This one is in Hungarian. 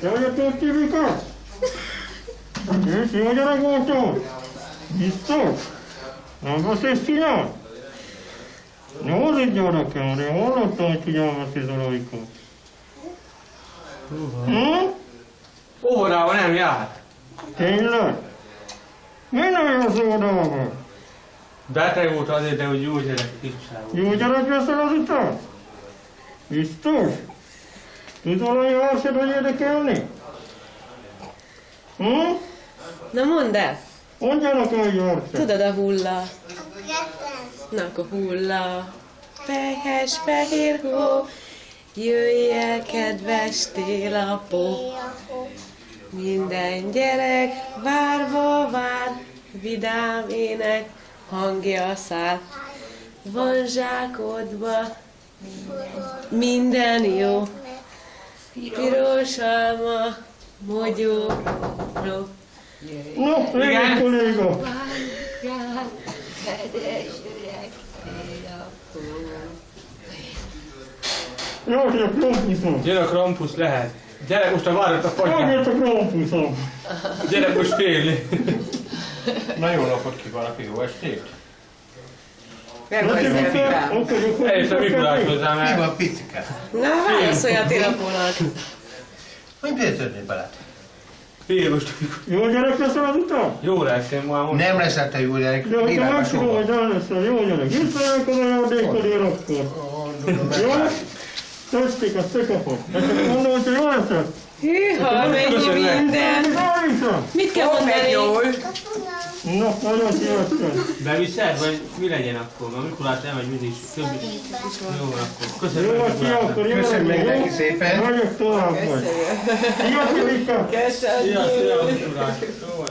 Te vagyok Tibika? És jó gyerek voltál? Biztos? Nem azt is csinál? Jó, itt gyerekem, de hallottam, hogy figyelmeztél Zolajka. Óvodában nem járt. Tényleg? Miért nem jössz óvodába? Beteg volt azért, de hogy jó gyerek kicsáról. Jó gyerek leszel azután? Biztos? Tud valami harsad, hogy érdekelni? Na mondd el! Mondjanak egy harsad. Tudod a hulla? Na akkor hulla. Fehes, fehér hó, jöjj el, kedves télapó. Minden gyerek várva vár, vidám ének hangja száll. Van zsákodva, minden jó, piros alma, mogyó, ró. No, igen, kolléga. Jó, hogy a Krampuszom. Gyere a Krampus lehet. Gyere most a várat a Hogy fagyját. a Krampuszom? Gyere most félni. Na jó napot kívánok, jó estét! Nem vagyok. Eljött a Mikulás hozzám Mi el. van, picike? Na, válaszolj a télapónak. Hogy miért törnél bele? Fél most. Jó gyerek leszel azután? Jó lesz, én már most. Nem leszel te jó gyerek, De hogyha világos megtudom, hogy soha. el leszel, jó gyerek. Visszajönk az ajándékodért akkor. Jó? Testék, azt te kapod. Ezt mondom, hogy jó leszel? Hűha, mennyi minden! Mit kell mondani? Na, nagyon szívesen. Beviszed, vagy mi legyen akkor? A Mikulás elmegy mindig többi. Jó van akkor. Köszönöm Jó, a szia, akkor jó. Köszönöm legyen, neki jó? szépen. Vagyok tovább majd. Szia, Tilika! Szia, Mikulás. Jó van.